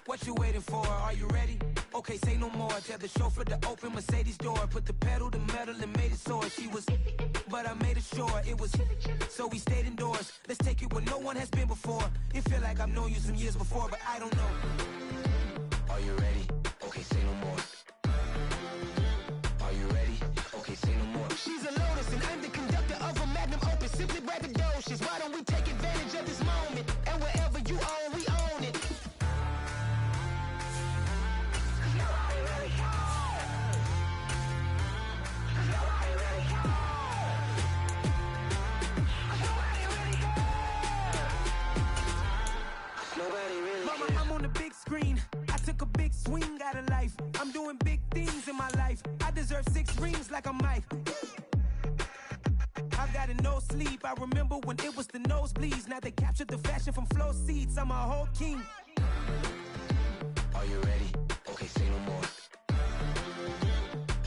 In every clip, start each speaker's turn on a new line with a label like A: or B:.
A: What you waiting for? Are you ready? Okay, say no more. Tell the chauffeur to open Mercedes door. Put the pedal to metal and made it soar. She was, but I made it sure it was. So we stayed indoors. Let's take it where no one has been before. It feel like I've known you some years before, but I don't know. Are you ready? Okay, say no more. Are you ready? Okay, say no more. She's a Lotus and I'm the conductor of a magnum opus. Simply braggadocious. Why don't we take advantage of this moment? And wherever you own, we own it. Mama, I'm on the big screen. I took a big swing out of life. I'm doing big things in my life. I deserve 6 rings like I'm Mike. I've got no sleep. I remember when it was the nosebleeds. Now they captured the fashion from flow seats. I'm a whole king. Are you ready? Okay, say no more.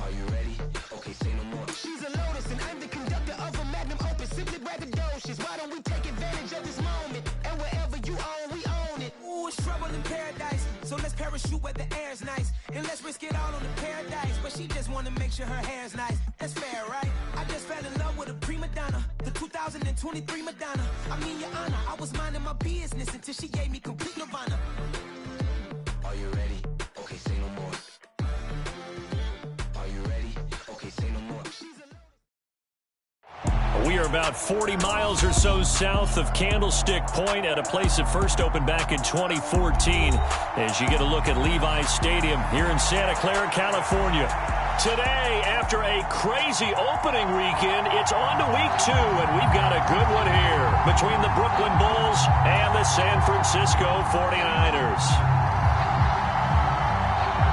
A: Are you ready? Okay, say no more. She's a Lotus and I'm the conductor of a magnum opus. Simply braggadocious. Why don't we take advantage of this moment? And wherever you own, we own it. Ooh, it's trouble in paradise. So let's parachute where the air's nice. And let's risk it all on the paradise. But she just wanna make sure her hair's nice. That's fair, right? I just fell in love with a prima donna. The 2023 Madonna. I mean, your honor, I was minding my business until she gave me complete nirvana. Are you ready? Okay, say no more. Are you ready? Okay, say no more.
B: We are about 40 miles or so south of Candlestick Point at a place that first opened back in 2014 as you get a look at Levi's Stadium here in Santa Clara, California. Today, after a crazy opening weekend, it's on to week 2, and we've got a good one here between the Brooklyn Bulls and the San Francisco 49ers.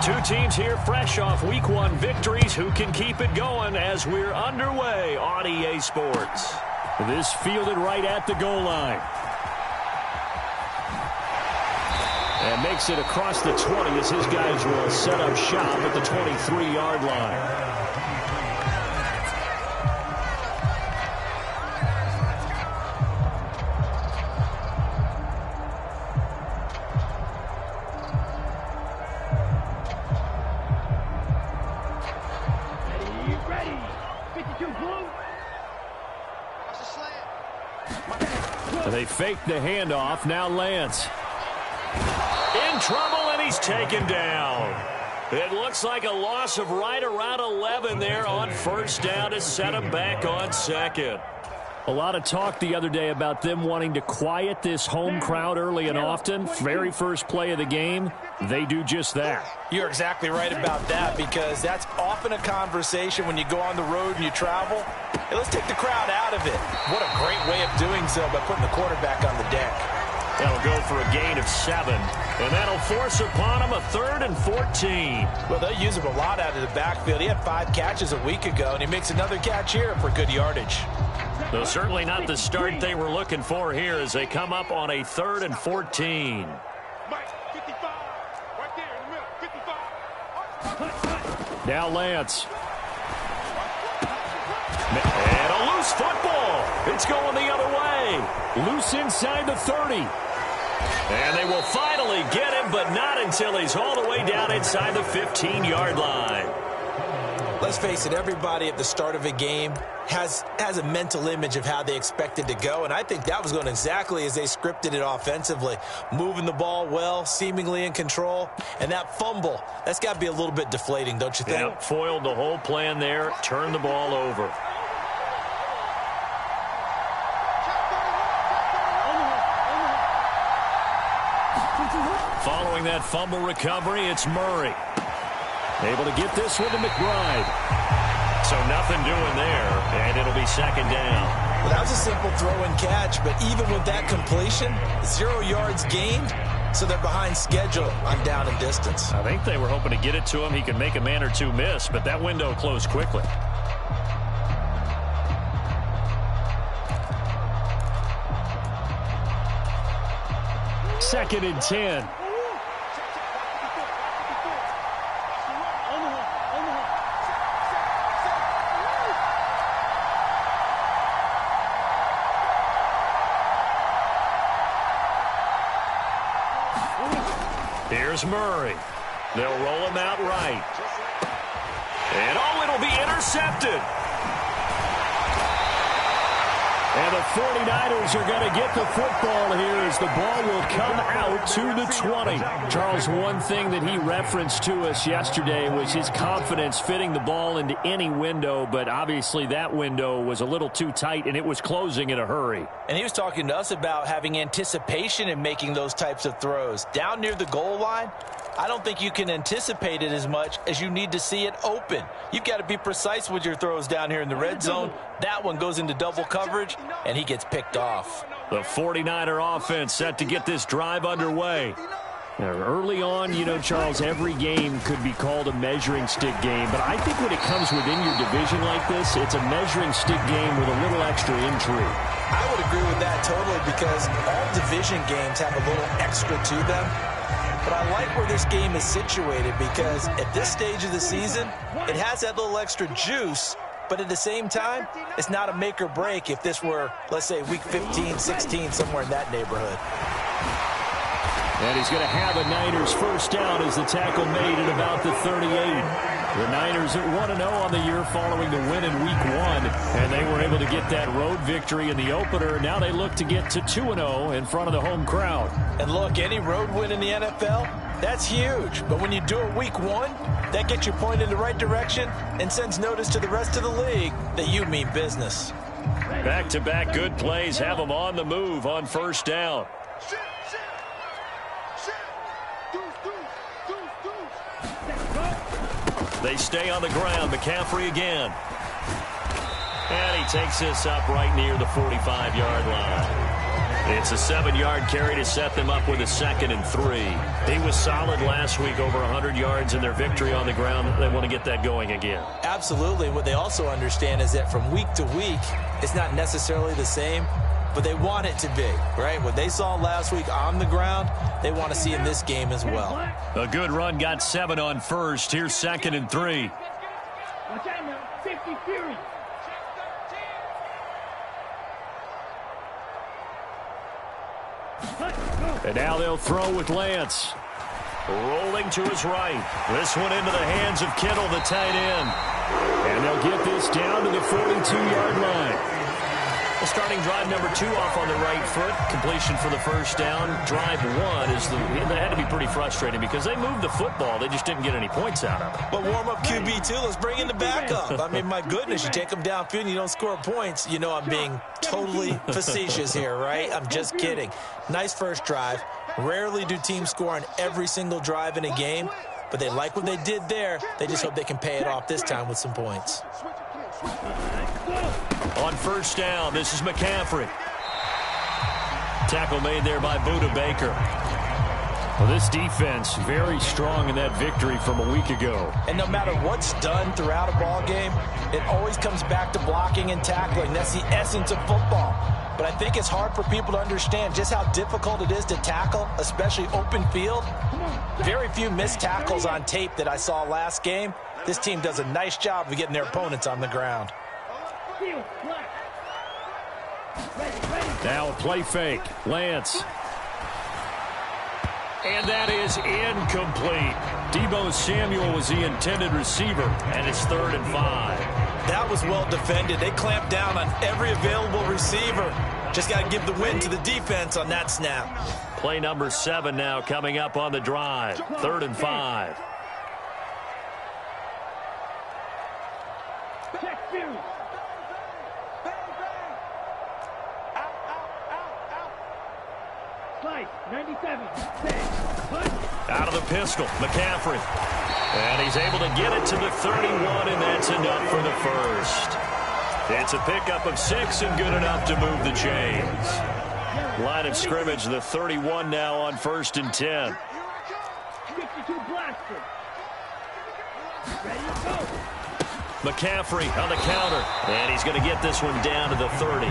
B: Two teams here fresh off Week 1 victories. Who can keep it going as we're underway on EA Sports? This fielded right at the goal line. And makes it across the 20 as his guys will set up shop at the 23-yard line. They fake the handoff. Now Lance. In trouble, and he's taken down. It looks like a loss of right around 11 there on first down to set him back on second. A lot of talk the other day about them wanting to quiet this home crowd early and often. Very first play of the game, they do just that.
C: You're exactly right about that, because that's often a conversation when you go on the road and you travel. Hey, let's take the crowd out of it. What a great way of doing so by putting the quarterback on the deck.
B: That'll go for a gain of 7, and that'll force upon him a 3rd and 14.
C: Well, they'll use him a lot out of the backfield. He had 5 catches a week ago, and he makes another catch here for good yardage.
B: Though certainly not the start they were looking for here as they come up on a 3rd and 14. Now Lance. And a loose football. It's going the other way. Loose inside the 30. And they will finally get him, but not until he's all the way down inside the 15-yard line.
C: Let's face it, everybody at the start of a game has a mental image of how they expect it to go, and I think that was going exactly as they scripted it offensively. Moving the ball well, seemingly in control, and that fumble, that's got to be a little bit deflating, don't you think?
B: Yeah, foiled the whole plan there, turned the ball over. Following that fumble recovery, it's Murray. Able to get this one to McBride. So nothing doing there, and it'll be 2nd down.
C: Well, that was a simple throw and catch, but even with that completion, 0 yards gained, so they're behind schedule on down and distance.
B: I think they were hoping to get it to him. He could make a man or two miss, but that window closed quickly. Second and 10. Here's Murray. They'll roll him out right. And, oh, it'll be intercepted. And the 49ers are going to get the football here as the ball will come out to the 20. Charles, one thing that he referenced to us yesterday was his confidence fitting the ball into any window, but obviously that window was a little too tight, and it was closing in a hurry.
C: And he was talking to us about having anticipation in making those types of throws. Down near the goal line, I don't think you can anticipate it as much as you need to see it open. You've got to be precise with your throws down here in the red zone. That one goes into double coverage, and he gets picked off.
B: The 49er offense set to get this drive underway. Now, early on, you know, Charles, every game could be called a measuring stick game, but I think when it comes within your division like this, it's a measuring stick game with a little extra intrigue.
C: I would agree with that totally because all division games have a little extra to them. But I like where this game is situated because at this stage of the season, it has that little extra juice, but at the same time, it's not a make or break if this were, let's say, week 15, 16, somewhere in that neighborhood.
B: And he's going to have a Niners first down as the tackle made at about the 38. The Niners at 1-0 on the year following the win in week 1, and they were able to get that road victory in the opener. Now they look to get to 2-0 in front of the home crowd.
C: And look, any road win in the NFL, that's huge. But when you do it week 1, that gets you pointed in the right direction and sends notice to the rest of the league that you mean business.
B: Back-to-back good plays have them on the move on first down. They stay on the ground. McCaffrey again. And he takes this up right near the 45-yard line. It's a 7-yard carry to set them up with a 2nd and 3. He was solid last week, over 100 yards in their victory on the ground. They want to get that going again.
C: Absolutely. What they also understand is that from week to week, it's not necessarily the same, but they want it to be, right? What they saw last week on the ground, they want to see in this game as well.
B: A good run, got 7 on first. Here's 2nd and 3.
D: Watch out now, 50 Fury.
B: And now they'll throw with Lance. Rolling to his right. This one into the hands of Kittle, the tight end. And they'll get this down to the 42-yard line. Well, starting drive number 2 off on the right foot. Completion for the first down. Drive 1 is they had to be pretty frustrating because they moved the football. They just didn't get any points out of it.
C: But warm up QB2, let's bring in the backup. I mean, my goodness, you take them downfield and you don't score points. You know I'm being totally facetious here, right? I'm just kidding. Nice first drive. Rarely do teams score on every single drive in a game, but they like what they did there. They just hope they can pay it off this time with some points.
B: On first down, this is McCaffrey. Tackle made there by Budda Baker. Well, this defense very strong in that victory from a week ago.
C: And no matter what's done throughout a ball game, it always comes back to blocking and tackling. That's the essence of football. But I think it's hard for people to understand just how difficult it is to tackle, especially open field. Very few missed tackles on tape that I saw last game. This team does a nice job of getting their opponents on the ground.
B: Now a play fake. Lance. And that is incomplete. Deebo Samuel was the intended receiver, and it's 3rd and 5.
C: That was well defended. They clamped down on every available receiver. Just got to give the win to the defense on that snap.
B: Play number 7 now coming up on the drive. 3rd and 5. Out of the pistol, McCaffrey. And he's able to get it to the 31, and that's enough for the first. It's a pickup of 6 and good enough to move the chains. Line of scrimmage, the 31 now on 1st and 10. McCaffrey on the counter, and he's going to get this one down to the 30.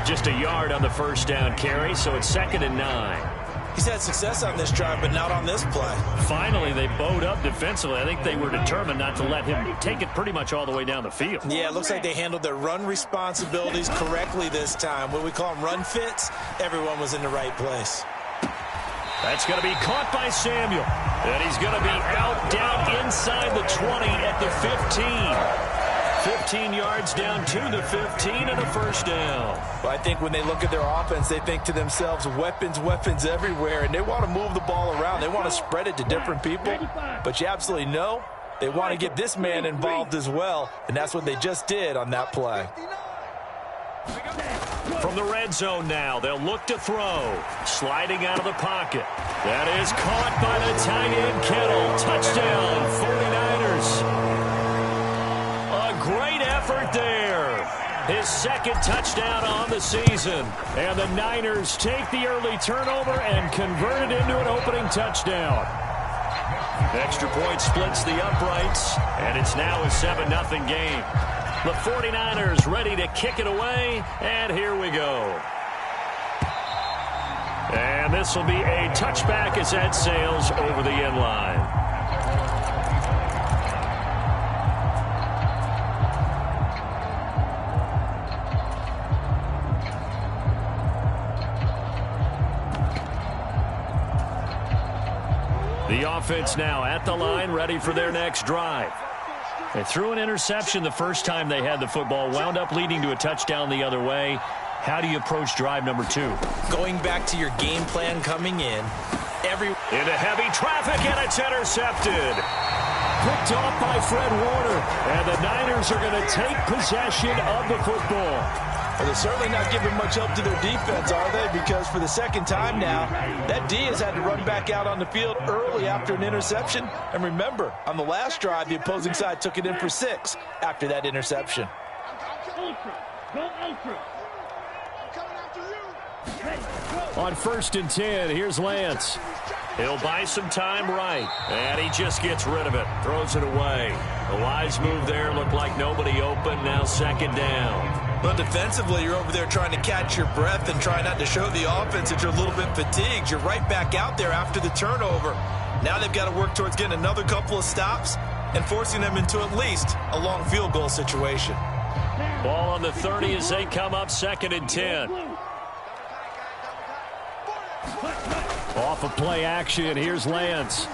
B: Just a yard on the first down carry, so it's 2nd and 9.
C: He's had success on this drive, but not on this play.
B: Finally, they bowed up defensively. I think they were determined not to let him take it pretty much all the way down the field.
C: Yeah, it looks like they handled their run responsibilities correctly this time. What we call them run fits, everyone was in the right place.
B: That's going to be caught by Samuel. And he's going to be out down inside the 20 at the 15. 15 yards down to the 15 and a first down.
C: Well, I think when they look at their offense, they think to themselves, weapons everywhere, and they want to move the ball around. They want to spread it to different people. But you absolutely know they want to get this man involved as well, and that's what they just did on that play.
B: From the red zone now, they'll look to throw. Sliding out of the pocket. That is caught by the tight end, Kittle. Touchdown, 49ers. A great effort there. His second touchdown on the season. And the Niners take the early turnover and convert it into an opening touchdown. Extra point splits the uprights, and it's now a 7-0 game. The 49ers ready to kick it away, and here we go. And this will be a touchback as that sails over the end line. The offense now at the line, ready for their next drive. They threw an interception the first time they had the football, wound up leading to a touchdown the other way. How do you approach drive number 2?
C: Going back to your game plan coming in.
B: Into heavy traffic, and it's intercepted. Picked off by Fred Warner, and the Niners are going to take possession of the football.
C: Well, they're certainly not giving much help to their defense, are they? Because for the second time now, that D has had to run back out on the field early after an interception. And remember, on the last drive, the opposing side took it in for 6 after that interception.
D: Ultra. Go ultra.
B: On 1st and 10, here's Lance. He'll buy some time right, and he just gets rid of it, throws it away. A wise move there, looked like nobody open, now 2nd down.
C: But defensively, you're over there trying to catch your breath and try not to show the offense that you're a little bit fatigued. You're right back out there after the turnover. Now they've got to work towards getting another couple of stops and forcing them into at least a long field goal situation.
B: Ball on the 30 as they come up 2nd and 10. Off of play action, here's Lance.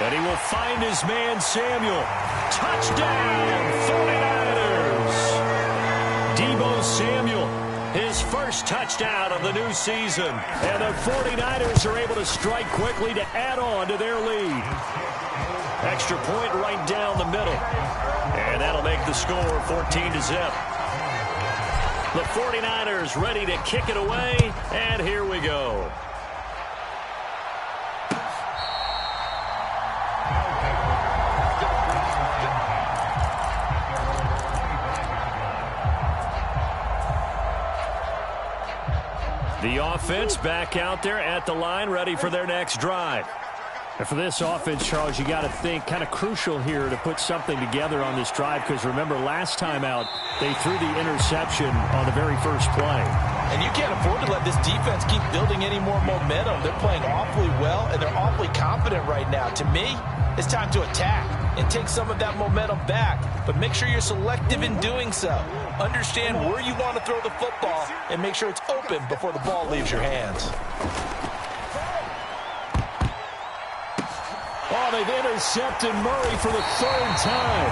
B: And he will find his man, Samuel. Touchdown, 49ers! Deebo Samuel, his first touchdown of the new season. And the 49ers are able to strike quickly to add on to their lead. Extra point right down the middle. And that'll make the score 14-0. The 49ers ready to kick it away, and here we go. The offense back out there at the line, ready for their next drive. And for this offense, Charles, you got to think kind of crucial here to put something together on this drive, because remember, last time out, they threw the interception on the very first play.
C: And you can't afford to let this defense keep building any more momentum. They're playing awfully well, and they're awfully confident right now. To me, it's time to attack and take some of that momentum back, but make sure you're selective in doing so. Understand where you want to throw the football and make sure it's open before the ball leaves your hands.
B: Oh, they've intercepted Murray for the 3rd time.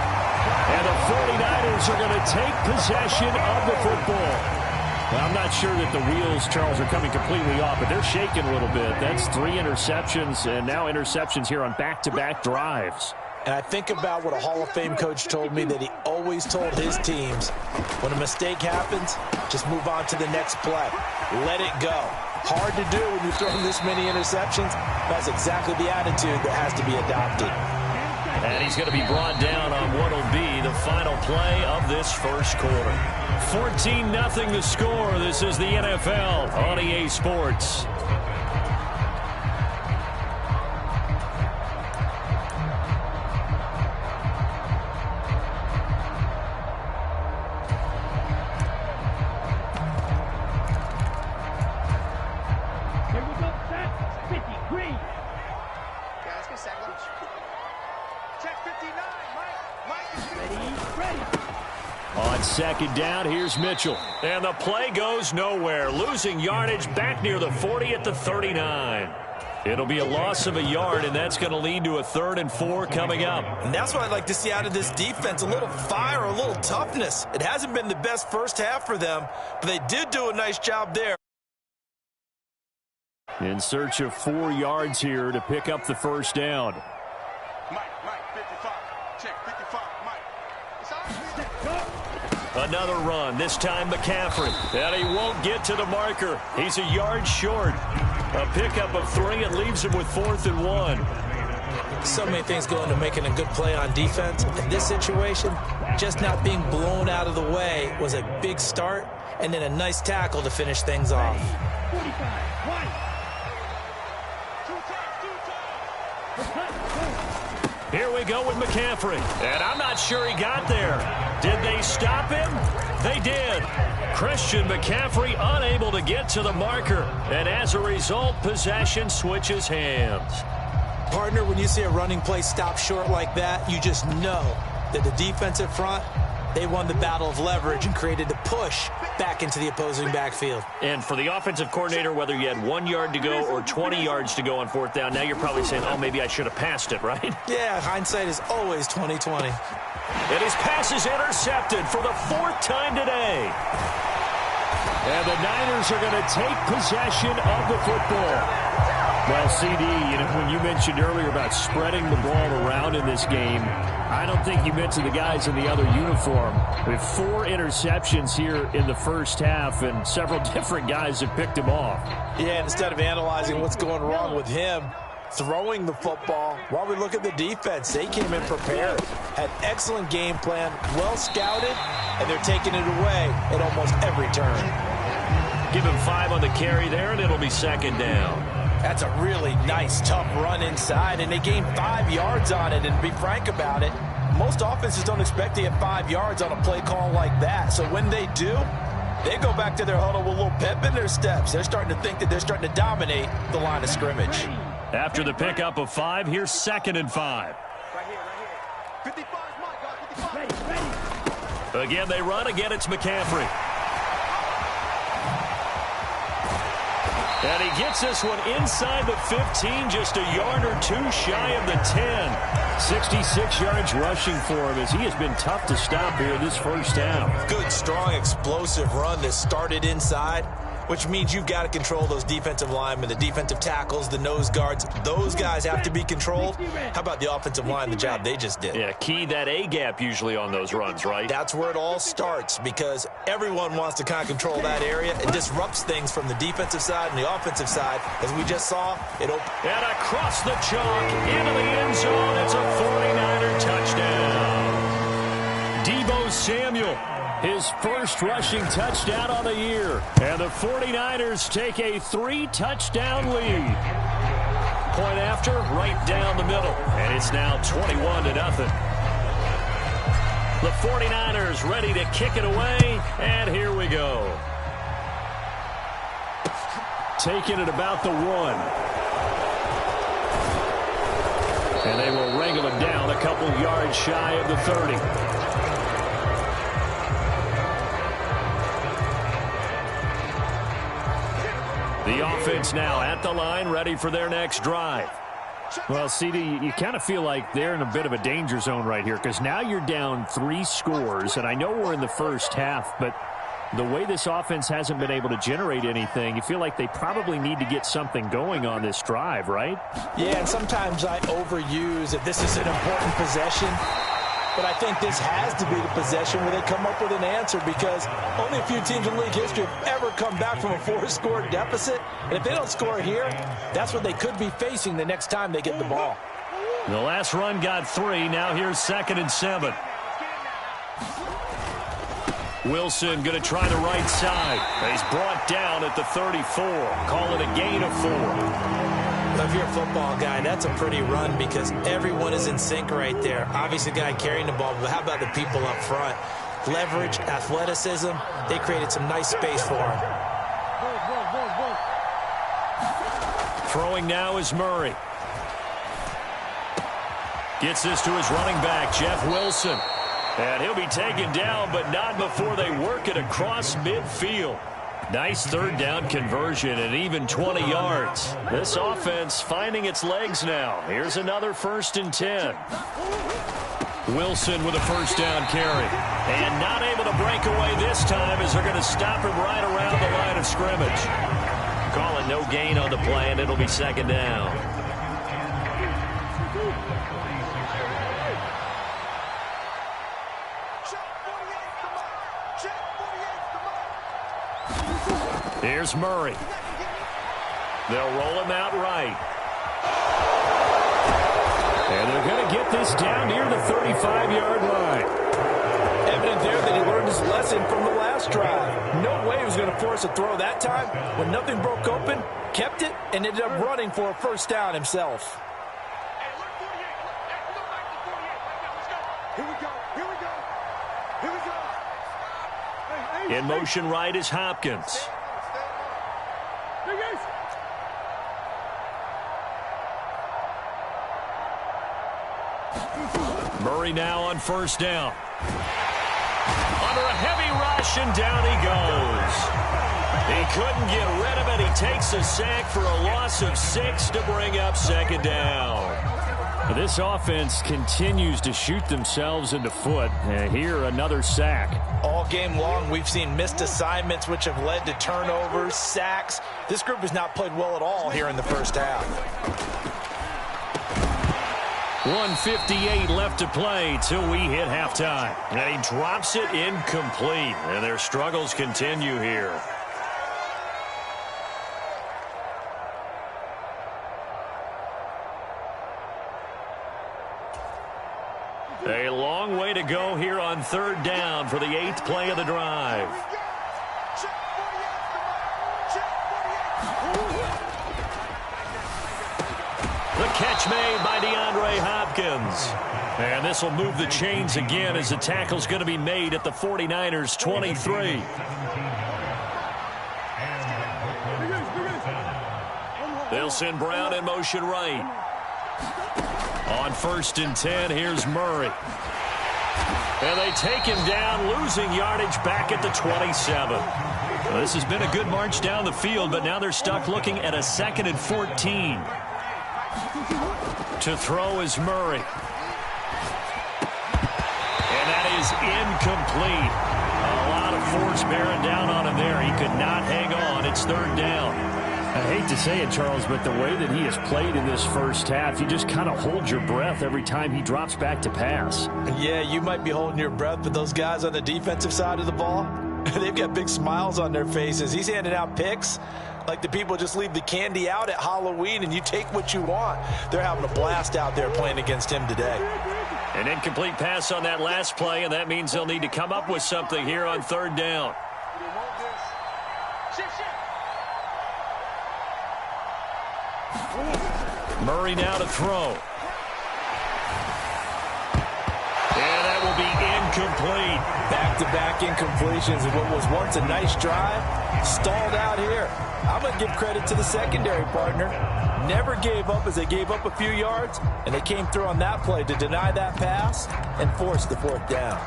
B: And the 49ers are going to take possession of the football. Well, I'm not sure that the wheels, Charles, are coming completely off, but they're shaking a little bit. That's 3 interceptions, and now interceptions here on back-to-back drives.
C: And I think about what a Hall of Fame coach told me that he always told his teams, when a mistake happens, just move on to the next play. Let it go. Hard to do when you've thrown this many interceptions. That's exactly the attitude that has to be adopted.
B: And he's going to be brought down on what will be the final play of this first quarter. 14-0 the score. This is the NFL on EA Sports. On second down, here's Mitchell. And the play goes nowhere. Losing yardage back near the 40 at the 39. It'll be a loss of a yard, and that's going to lead to a 3rd and 4 coming up.
C: And that's what I'd like to see out of this defense, a little fire, a little toughness. It hasn't been the best first half for them, but they did do a nice job there.
B: In search of 4 yards here to pick up the first down.
D: Mike, 55. Check, 55, Mike.
B: Another run, this time McCaffrey. And he won't get to the marker. He's a yard short. A pickup of 3. It leaves him with 4th and 1.
C: So many things go into making a good play on defense. In this situation, just not being blown out of the way was a big start, and then a nice tackle to finish things off.
D: 45, 1.
B: Here we go with McCaffrey. And I'm not sure he got there. Did they stop him? They did. Christian McCaffrey unable to get to the marker. And as a result, possession switches hands.
C: Partner, when you see a running play stop short like that, you just know that the defensive front, they won the battle of leverage and created a push back into the opposing backfield.
B: And for the offensive coordinator, whether you had 1 yard to go or 20 yards to go on 4th down, now you're probably saying, oh, maybe I should have passed it, right?
C: Yeah, hindsight is always 20/20.
B: And his pass is intercepted for the 4th time today. And the Niners are going to take possession of the football. Well, CD, when you mentioned earlier about spreading the ball around in this game, I don't think you mentioned the guys in the other uniform. We have 4 interceptions here in the first half, and several different guys have picked him off.
C: Yeah, instead of analyzing what's going wrong with him, throwing the football, while we look at the defense, they came in prepared, had excellent game plan, well scouted, and they're taking it away at almost every turn.
B: Give him 5 on the carry there, and it'll be 2nd down.
C: That's a really nice, tough run inside, and they gained 5 yards on it. And to be frank about it, most offenses don't expect to get 5 yards on a play call like that. So when they do, they go back to their huddle with a little pep in their steps. They're starting to think that they're starting to dominate the line of scrimmage.
B: After the pickup of 5, here's 2nd and 5.
D: Right here. 55, Mike, 55. Ready.
B: Again, they run. Again, it's McCaffrey. And he gets this one inside the 15, just a yard or 2 shy of the 10. 66 yards rushing for him as he has been tough to stop here this first half.
C: Good, strong, explosive run that started inside, which means you've got to control those defensive linemen, the defensive tackles, the nose guards. Those guys have to be controlled. How about the offensive line, the job they just did?
B: Yeah, key that A-gap usually on those runs, right?
C: That's where it all starts, because everyone wants to kind of control that area. It disrupts things from the defensive side and the offensive side. As we just saw, it opened.
B: And across the chalk, into the end zone. It's a 49er touchdown. Deebo Samuel, his first rushing touchdown on the year. And the 49ers take a 3-touchdown lead. Point after, right down the middle. And it's now 21-0. The 49ers ready to kick it away. And here we go. Taking it about the 1. And they will wrangle it down a couple yards shy of the 30. The offense now at the line, ready for their next drive. Well, CD, you kind of feel like they're in a bit of a danger zone right here because now you're down 3 scores, and I know we're in the first half, but the way this offense hasn't been able to generate anything, you feel like they probably need to get something going on this drive, right?
C: Yeah, and sometimes I overuse that this is an important possession. But I think this has to be the possession where they come up with an answer, because only a few teams in league history have ever come back from a 4-score deficit. And if they don't score here, that's what they could be facing the next time they get the ball.
B: The last run got 3. Now here's 2nd and 7. Wilson going to try the right side. He's brought down at the 34. Call it a gain of 4.
C: If you're a football guy, that's a pretty run because everyone is in sync right there. Obviously, the guy carrying the ball, but how about the people up front? Leverage, athleticism, they created some nice space for him.
B: Throwing now is Murray. Gets this to his running back, Jeff Wilson. And he'll be taken down, but not before they work it across midfield. Nice third down conversion and even 20 yards. This offense finding its legs now. Here's another 1st and 10. Wilson with a first down carry. And not able to break away this time as they're going to stop him right around the line of scrimmage. Calling no gain on the play, and it'll be 2nd down. Here's Murray. They'll roll him out right. And they're going to get this down near the 35-yard line.
C: Evident there that he learned his lesson from the last drive. No way he was going to force a throw that time. When nothing broke open, kept it, and ended up running for a first down himself.
B: In motion right is Hopkins. Murray now on first down. Under a heavy rush, and down he goes. He couldn't get rid of it. He takes a sack for a loss of 6 to bring up 2nd down. This offense continues to shoot themselves in the foot. Here, another sack.
C: All game long, we've seen missed assignments, which have led to turnovers, sacks. This group has not played well at all here in the first half.
B: 1:58 left to play till we hit halftime. And he drops it incomplete. And their struggles continue here. A long way to go here on 3rd down for the 8th play of the drive. The catch made by DeAndre Hopkins. And this will move the chains again as the tackle's going to be made at the 49ers' 23. They'll send Brown in motion right. On 1st and 10, here's Murray. And they take him down, losing yardage back at the 27. Well, this has been a good march down the field, but now they're stuck looking at a 2nd and 14. To throw is Murray. And that is incomplete. A lot of force bearing down on him there. He could not hang on. It's 3rd down.
E: I hate to say it, Charles, but the way that he has played in this first half, you just kind of hold your breath every time he drops back to pass.
C: Yeah, you might be holding your breath, but those guys on the defensive side of the ball, they've got big smiles on their faces. He's handing out picks like the people just leave the candy out at Halloween and you take what you want. They're having a blast out there playing against him today.
B: An incomplete pass on that last play, and that means they'll need to come up with something here on 3rd down. Murray now to throw. And that will be incomplete.
C: Back-to-back incompletions of what was once a nice drive. Stalled out here. I'm going to give credit to the secondary partner. Never gave up as they gave up a few yards, and they came through on that play to deny that pass and force the 4th down.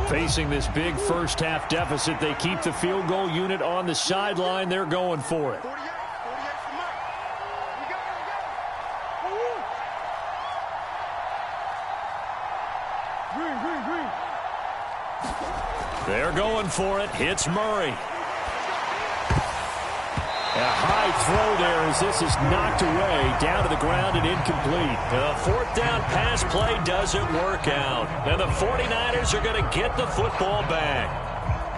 B: Facing this big first half deficit, they keep the field goal unit on the sideline. They're going for it. They're going for it. Hits Murray. A high throw there as this is knocked away, down to the ground and incomplete. The 4th down pass play doesn't work out. And the 49ers are going to get the football back.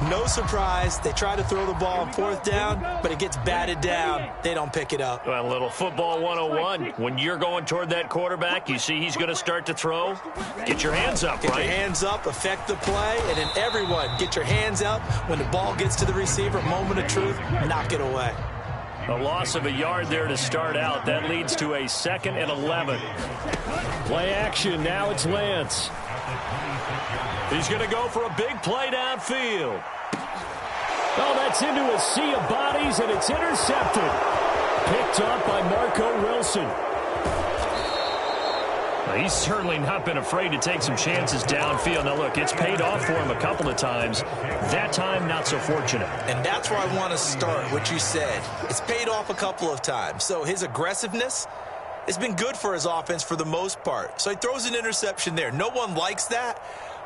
C: No surprise, they try to throw the ball on 4th down, but it gets batted down. They don't pick it up.
B: Well, a little football 101. When you're going toward that quarterback, you see he's going to start to throw. Get your hands up,
C: Get
B: right?
C: your hands up, affect the play, and then everyone, get your hands up. When the ball gets to the receiver, moment of truth, knock it away.
B: A loss of a yard there to start out. That leads to a 2nd and 11. Play action. Now it's Lance. He's going to go for a big play downfield.
E: Oh, that's into a sea of bodies, and it's intercepted. Picked up by Marco Wilson. Well, he's certainly not been afraid to take some chances downfield. Now, look, it's paid off for him a couple of times. That time, not so fortunate.
C: And that's where I want to start, what you said. It's paid off a couple of times. So his aggressiveness has been good for his offense for the most part. So he throws an interception there. No one likes that,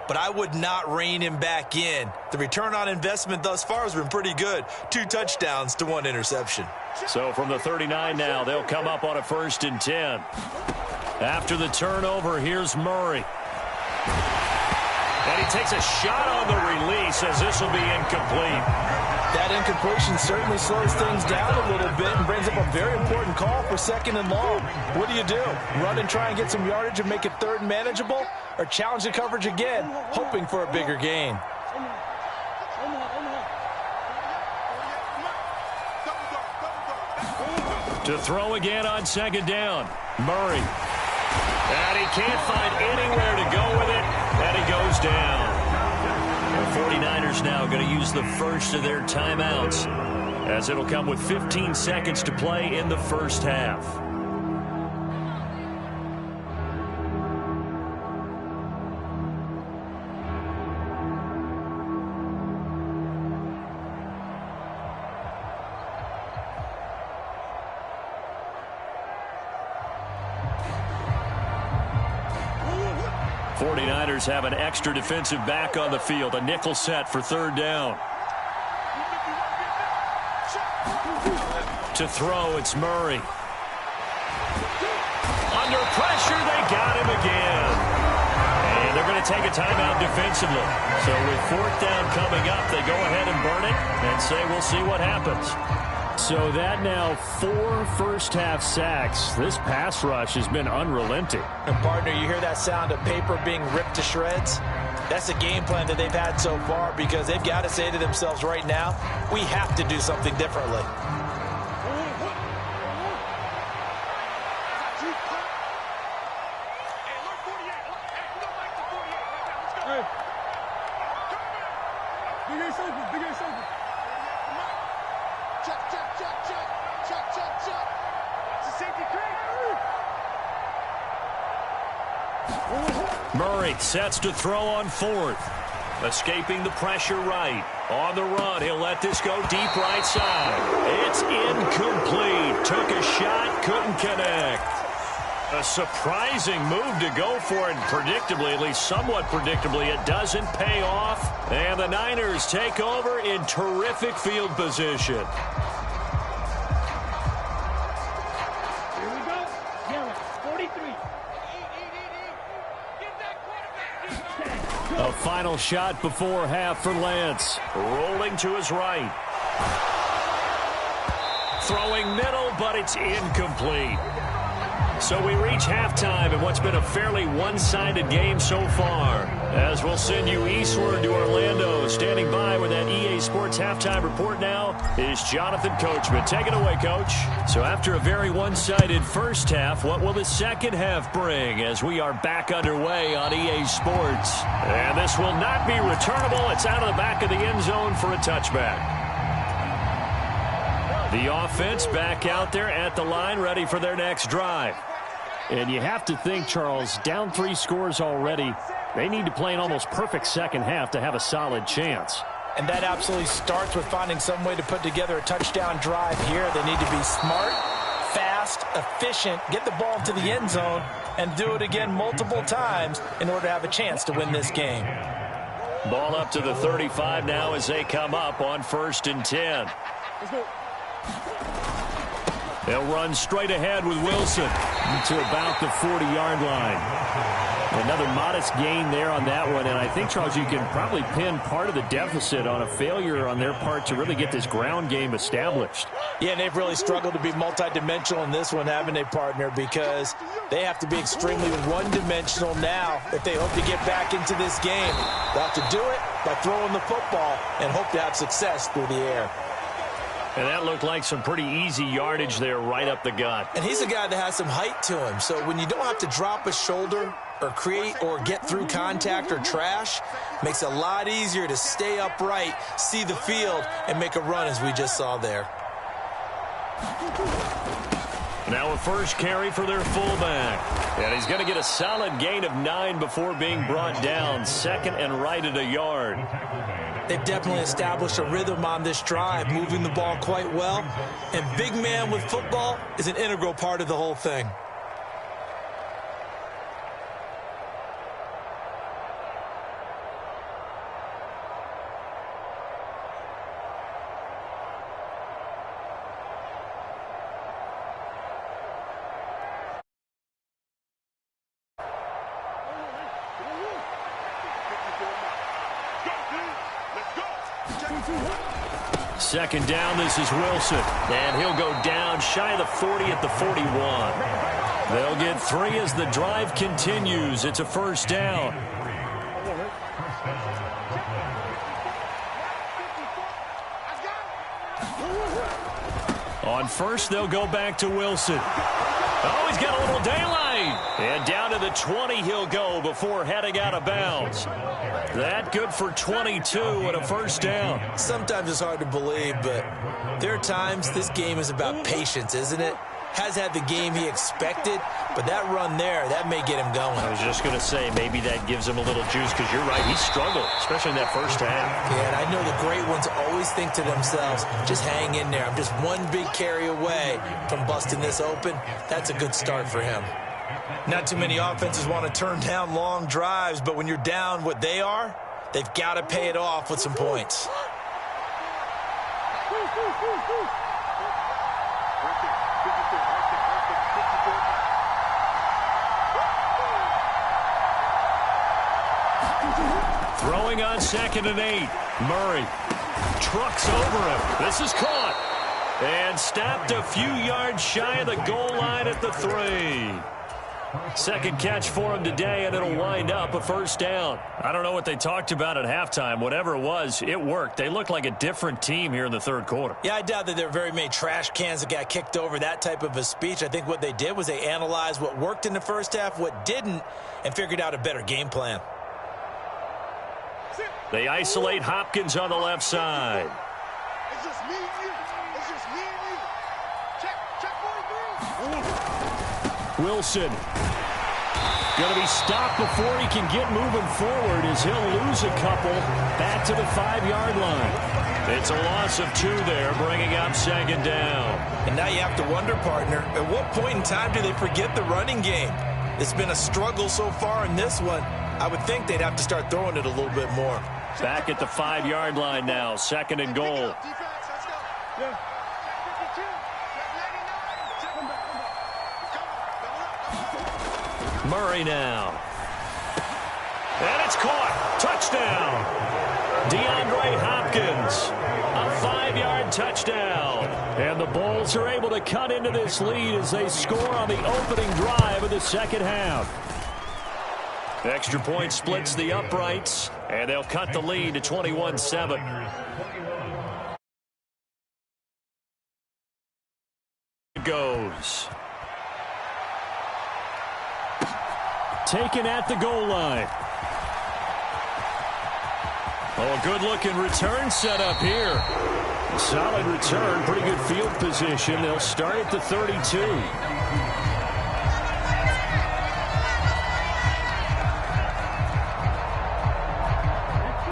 C: but I would not rein him back in. The return on investment thus far has been pretty good. 2 touchdowns to 1 interception.
B: So from the 39 now, they'll come up on a 1st and 10. After the turnover, here's Murray. And he takes a shot on the release as this will be incomplete.
C: That incompletion certainly slows things down a little bit and brings up a very important call for 2nd and long. What do? Run and try and get some yardage and make it 3rd and manageable? Or challenge the coverage again, hoping for a bigger gain?
B: To throw again on 2nd down. Murray. And he can't find anywhere to go with it, and he goes down. The 49ers now going to use the first of their timeouts, as it'll come with 15 seconds to play in the first half. Have an extra defensive back on the field. A nickel set for 3rd down. To throw, it's Murray. Under pressure, they got him again. And they're going to take a timeout defensively. So with 4th down coming up, they go ahead and burn it and say we'll see what happens. So that now 4 first-half sacks. This pass rush has been unrelenting.
C: And, partner, you hear that sound of paper being ripped to shreds? That's the game plan that they've had so far because they've got to say to themselves right now, we have to do something differently.
B: Murray sets to throw on 4th. Escaping the pressure right. On the run, he'll let this go deep right side. It's incomplete. Took a shot, couldn't connect. A surprising move to go for it. Predictably, at least somewhat predictably, it doesn't pay off. And the Niners take over in terrific field position.
E: A final shot before half for Lance.
B: Rolling to his right. Throwing middle, but it's incomplete. So we reach halftime in what's been a fairly one-sided game so far. As we'll send you eastward to Orlando. Standing by with that EA Sports halftime report now is Jonathan Coachman. Take it away, Coach. So after a very one-sided first half, what will the second half bring as we are back underway on EA Sports? And this will not be returnable. It's out of the back of the end zone for a touchback. The offense back out there at the line, ready for their next drive.
E: And you have to think, Charles, down 3 scores already. They need to play an almost perfect second half to have a solid chance.
C: And that absolutely starts with finding some way to put together a touchdown drive here. They need to be smart, fast, efficient, get the ball to the end zone, and do it again multiple times in order to have a chance to win this game.
B: Ball up to the 35 now as they come up on 1st and 10. They'll run straight ahead with Wilson
E: to about the 40-yard line. Another modest gain there on that one, and I think, Charles, you can probably pin part of the deficit on a failure on their part to really get this ground game established.
C: Yeah, and they've really struggled to be multidimensional in this one, haven't they, partner? Because they have to be extremely one-dimensional now if they hope to get back into this game. They'll have to do it by throwing the football and hope to have success through the air.
B: And that looked like some pretty easy yardage there right up the gut.
C: And he's a guy that has some height to him. So when you don't have to drop a shoulder or create or get through contact or trash, makes it a lot easier to stay upright, see the field, and make a run as we just saw there.
B: Now a first carry for their fullback. And he's going to get a solid gain of 9 before being brought down. Second and right at a yard.
C: They've definitely established a rhythm on this drive, moving the ball quite well. And big man with football is an integral part of the whole thing.
B: Second down, this is Wilson. And he'll go down shy of the 40 at the 41. They'll get 3 as the drive continues. It's a first down. On first, they'll go back to Wilson. Oh, he's got a little daylight. And down to the 20 he'll go before heading out of bounds. That good for 22 and a first down.
C: Sometimes it's hard to believe, but there are times this game is about patience, isn't it? Has had the game he expected, but that run there, that may get him going.
B: I was just going to say, maybe that gives him a little juice, because you're right, he struggled, especially in that first half.
C: Yeah, and I know the great ones always think to themselves, just hang in there. I'm just one big carry away from busting this open. That's a good start for him. Not too many offenses want to turn down long drives, but when you're down what they are, they've got to pay it off with some points.
B: Throwing on 2nd and 8. Murray trucks over him. This is caught. And stopped a few yards shy of the goal line at the 3. Second catch for him today, and it'll wind up a first down. I don't know what they talked about at halftime. Whatever it was, it worked. They look like a different team here in the third quarter.
C: Yeah, I doubt that there are very many trash cans that got kicked over, that type of a speech. I think what they did was they analyzed what worked in the first half, what didn't, and figured out a better game plan.
B: They isolate Hopkins on the left side.
D: It's just me and you. It's just me and you. Check 43.
B: Wilson going to be stopped before he can get moving forward as he'll lose a couple back to the 5-yard line. It's a loss of 2 there, bringing up 2nd down.
C: And now you have to wonder, partner, at what point in time do they forget the running game? It's been a struggle so far in this one. I would think they'd have to start throwing it a little bit more.
B: Back at the 5-yard line now, 2nd and goal. Murray now. And it's caught. Touchdown. DeAndre Hopkins. A 5-yard touchdown. And the Bulls are able to cut into this lead as they score on the opening drive of the second half. Extra point splits the uprights, and they'll cut the lead to 21-7. Goes. Taken at the goal line. Oh, a good-looking return set up here. A solid return, pretty good field position. They'll start at the 32.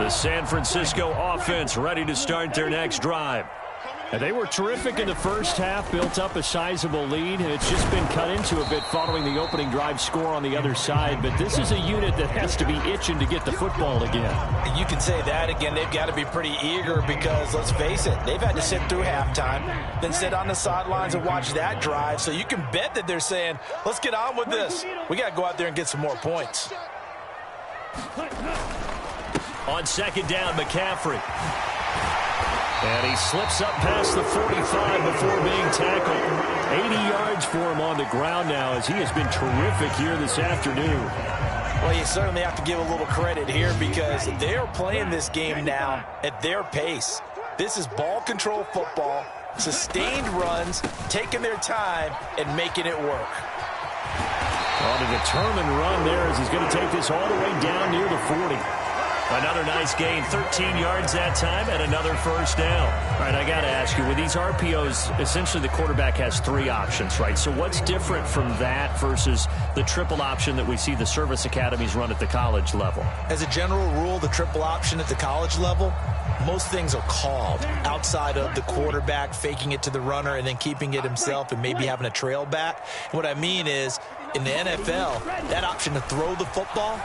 B: The San Francisco offense ready to start their next drive. And they were terrific in the first half, built up a sizable lead, and it's just been cut into a bit following the opening drive score on the other side. But this is a unit that has to be itching to get the football again.
C: You can say that again. They've got to be pretty eager because, let's face it, they've had to sit through halftime, then sit on the sidelines and watch that drive. So you can bet that they're saying, let's get on with this. We got to go out there and get some more points.
B: On 2nd down, McCaffrey. And he slips up past the 45 before being tackled. 80 yards for him on the ground now as he has been terrific here this afternoon.
C: Well, you certainly have to give a little credit here because they're playing this game now at their pace. This is ball control football. Sustained runs, taking their time, and making it work.
E: On a determined run there as he's going to take this all the way down near the 40.
B: Another nice gain, 13 yards that time, and another first down. All right, I got to ask you, with these RPOs, essentially the quarterback has 3 options, right? So what's different from that versus the triple option that we see the service academies run at the college level?
C: As a general rule, the triple option at the college level, most things are called outside of the quarterback faking it to the runner and then keeping it himself and maybe having a trail back. What I mean is, in the NFL, that option to throw the football.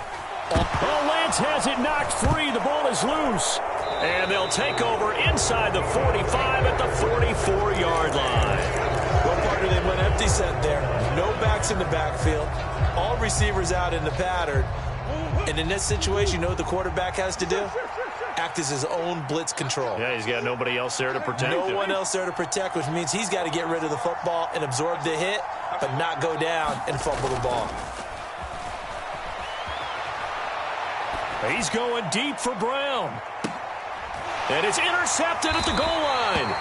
B: Oh, Lance has it knocked free. The ball is loose. And they'll take over inside the 45 at the 44-yard line.
C: Well, partner, they went empty set there. No backs in the backfield. All receivers out in the pattern. And in this situation, you know what the quarterback has to do? Act as his own blitz control.
B: Yeah, he's got nobody else there to protect him.
C: No one else there to protect, which means he's got to get rid of the football and absorb the hit, but not go down and fumble the ball.
B: He's going deep for Brown. And it's intercepted at the goal line.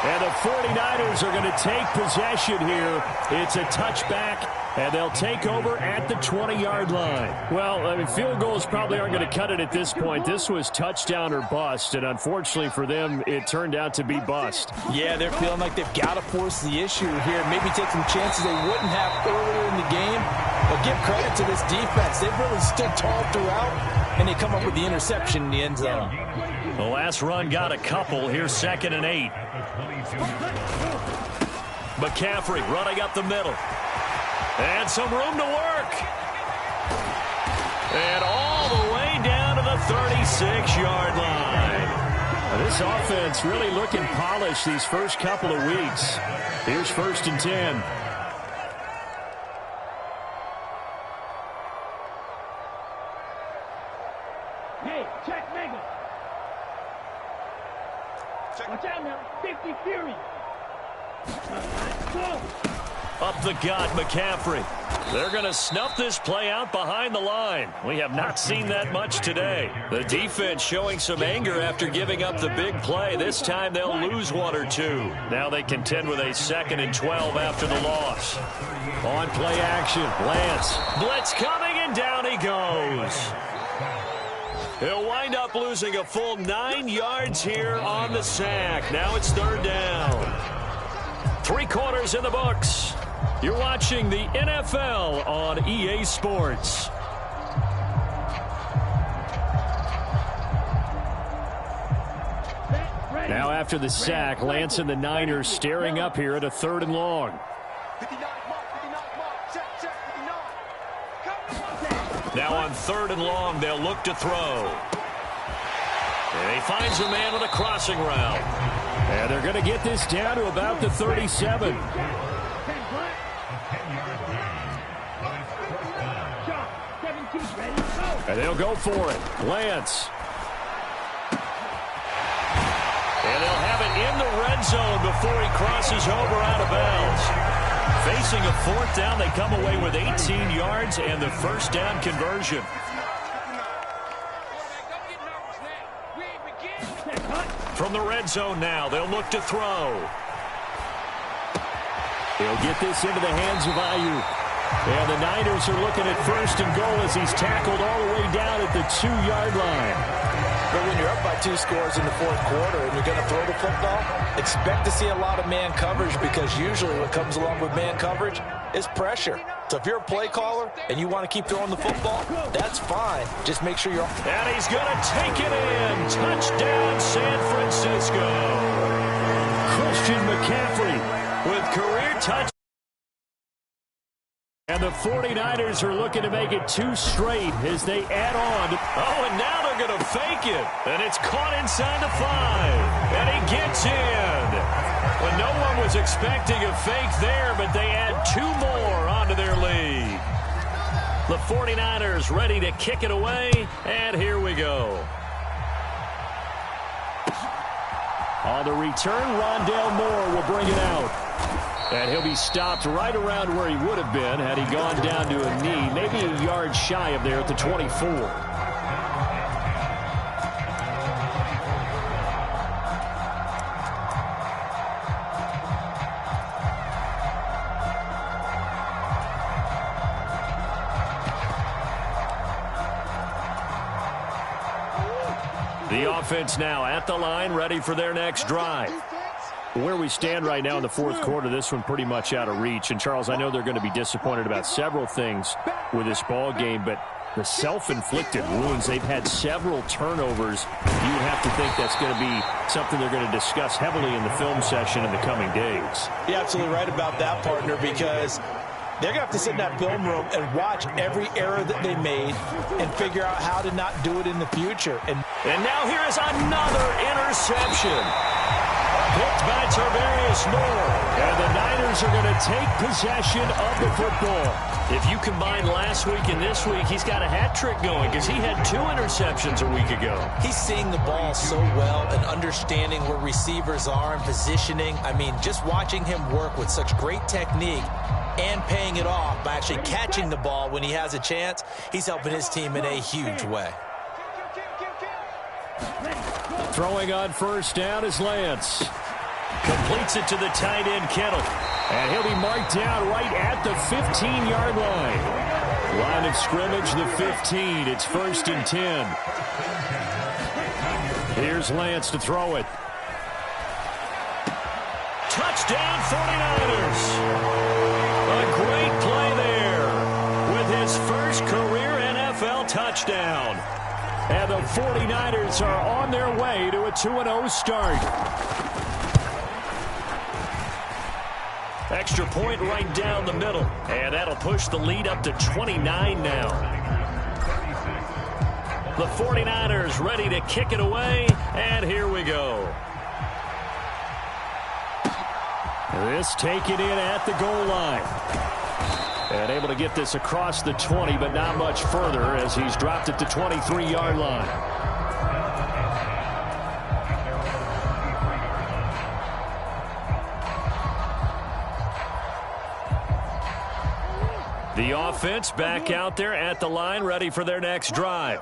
E: And the 49ers are going to take possession here. It's a touchback, and they'll take over at the 20-yard line. Well, I mean, field goals probably aren't going to cut it at this point. This was touchdown or bust, and unfortunately for them, it turned out to be bust.
C: Yeah, they're feeling like they've got to force the issue here. Maybe take some chances they wouldn't have earlier in the game. But give credit to this defense. They've really stood tall throughout, and they come up with the interception in the end zone.
B: The last run got a couple. Here's 2nd and 8. McCaffrey running up the middle. And some room to work. And all the way down to the 36-yard line.
E: Now, this offense really looking polished these first couple of weeks. Here's 1st and 10.
F: Hey, check Mega. Watch out now, 50 Fury.
B: Up the gut, McCaffrey. They're going to snuff this play out behind the line. We have not seen that much today. The defense showing some anger after giving up the big play. This time they'll lose 1 or 2. Now they contend with a 2nd and 12 after the loss.
E: On play action, Lance.
B: Blitz coming, and down he goes. He'll wind up losing a full 9 yards here on the sack. Now it's 3rd down. 3 quarters in the books. You're watching the NFL on EA Sports.
E: Now after the sack, Lance and the Niners staring up here at a 3rd and long.
B: Now on 3rd and long, they'll look to throw. And he finds a man with a crossing route.
E: And they're going to get this down to about the 37. And they'll go for it. Lance.
B: And they'll have it in the red zone before he crosses over out of bounds. Facing a 4th down, they come away with 18 yards and the 1st down conversion. From the red zone now, they'll look to throw.
E: He'll get this into the hands of Ayuk. And the Niners are looking at 1st and goal as he's tackled all the way down at the 2-yard line.
C: But when you're up by 2 scores in the 4th quarter and you're going to throw the football, expect to see a lot of man coverage, because usually what comes along with man coverage is pressure. So if you're a play caller and you want to keep throwing the football, that's fine. Just make sure you're...
B: And he's going to take it in. Touchdown, San Francisco.
E: Christian McCaffrey
B: with career touch.
E: And the 49ers are looking to make it 2 straight as they add on.
B: Oh, and now they're going to fake it. And it's caught inside the 5. And he gets in. Well, no one was expecting a fake there, but they add 2 more onto their lead. The 49ers ready to kick it away. And here we go.
E: On the return, Rondale Moore will bring it out. And he'll be stopped right around where he would have been had he gone down to a knee, maybe a yard shy of there at the 24.
B: The offense now at the line, ready for their next drive.
E: Where we stand right now in the fourth quarter, this one pretty much out of reach. And, Charles, I know they're going to be disappointed about several things with this ball game, but the self-inflicted wounds, they've had several turnovers. You would have to think that's going to be something they're going to discuss heavily in the film session in the coming days.
C: You're absolutely right about that, partner, because they're going to have to sit in that film room and watch every error that they made and figure out how to not do it in the future. And
B: now here is another interception. Picked by Tarvarius Moore. And the Niners are going to take possession of the football. If you combine last week and this week, he's got a hat trick going because he had 2 interceptions a week ago.
C: He's seeing the ball so well and understanding where receivers are and positioning. I mean, just watching him work with such great technique and paying it off by actually catching the ball when he has a chance, he's helping his team in a huge way.
E: Throwing on first down is Lance.
B: Completes it to the tight end, Kittle.
E: And he'll be marked down right at the 15-yard line. Line of scrimmage, the 15. It's 1st and 10. Here's Lance to throw it.
B: Touchdown, 49ers. A great play there with his first career NFL touchdown. And the 49ers are on their way to a 2-0 start. Extra point right down the middle. And that'll push the lead up to 29 now. The 49ers ready to kick it away. And here we go.
E: This taken in at the goal line. And able to get this across the 20, but not much further as he's dropped at the 23-yard line.
B: The offense back out there at the line, ready for their next drive.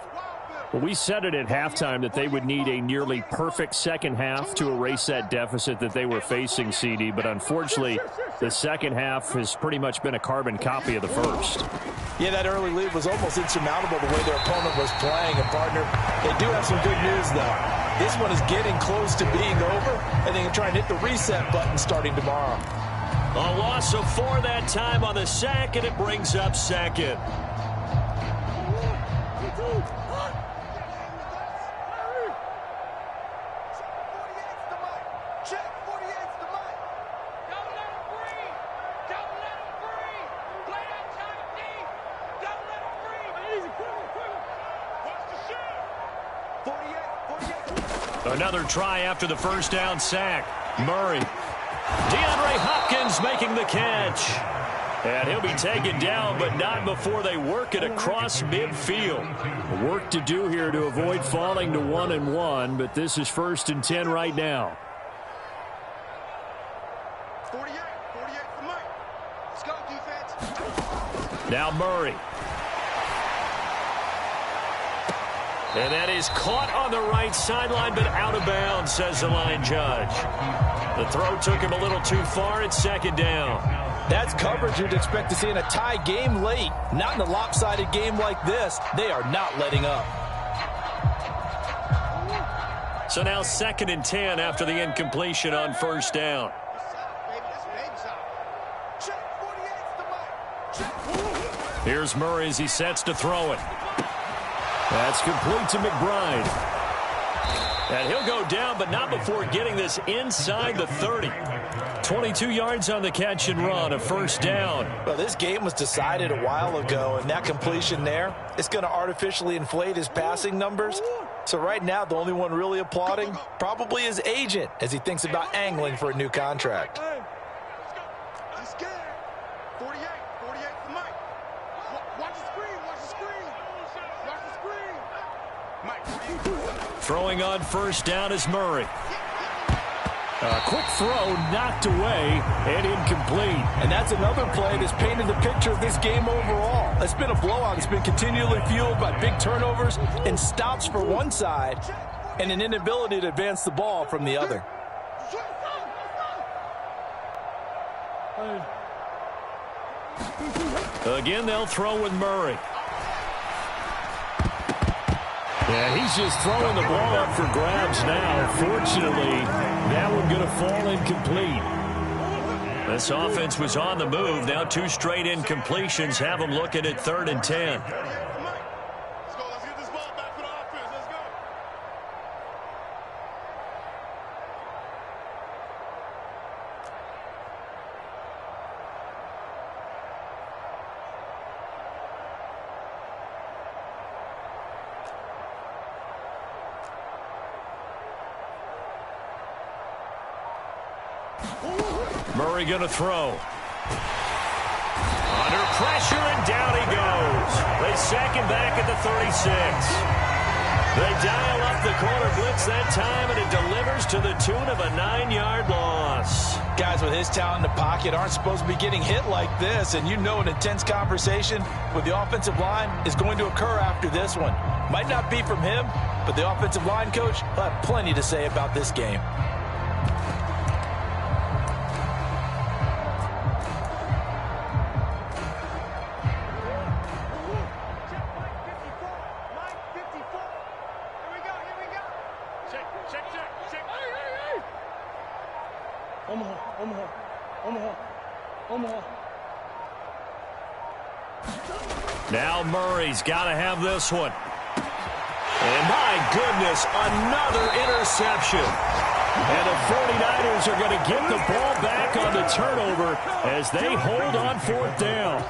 E: Well, we said it at halftime that they would need a nearly perfect second half to erase that deficit that they were facing, CD. But unfortunately, the second half has pretty much been a carbon copy of the first.
C: Yeah, that early lead was almost insurmountable the way their opponent was playing. And, partner, they do have some good news, though. This one is getting close to being over, and they can try and hit the reset button starting tomorrow.
B: A loss of 4 that time on the sack, and it brings up second. Another try after the first down sack. Murray. DeAndre Hopkins making the catch. And he'll be taken down, but not before they work it across midfield.
E: Work to do here to avoid falling to 1-1, but this is 1st and 10 right now.
D: 48 for Mike. Let's go, defense.
B: Now Murray. And that is caught on the right sideline, but out of bounds, says the line judge. The throw took him a little too far. It's 2nd down.
C: That's coverage you'd expect to see in a tie game late. Not in a lopsided game like this. They are not letting up.
B: So now 2nd and 10 after the incompletion on first down. Here's Murray as he sets to throw it.
E: That's complete to McBride.
B: And he'll go down, but not before getting this inside the 30. 22 yards on the catch and run, a first down.
C: Well, this game was decided a while ago, and that completion there, it's going to artificially inflate his passing numbers. So right now, the only one really applauding probably his agent as he thinks about angling for a new contract.
D: He's scared. 48 for Mike. Watch the screen, watch the screen. Watch the screen. Mike.
B: Throwing on first down is Murray.
E: A quick throw knocked away and incomplete.
C: And that's another play that's painted the picture of this game overall. It's been a blowout. It's been continually fueled by big turnovers and stops for one side and an inability to advance the ball from the other.
B: Again, they'll throw with Murray.
E: Yeah, he's just throwing the ball up for grabs now. Fortunately, that one going to fall incomplete.
B: This offense was on the move. Now 2 straight incompletions have them looking at 3rd and 10.
D: Let's get this ball back for the offense. Let's go.
B: Murray going to throw. Under pressure, and down he goes. They sack him back at the 36. They dial up the corner blitz that time, and it delivers to the tune of a 9-yard loss.
C: Guys with his talent in the pocket aren't supposed to be getting hit like this, and you know an intense conversation with the offensive line is going to occur after this one. Might not be from him, but the offensive line coach will have plenty to say about this game.
B: Now Murray's got to have this one. And my goodness, another interception. And the 49ers are going to get the ball back on the turnover as they hold on 4th down.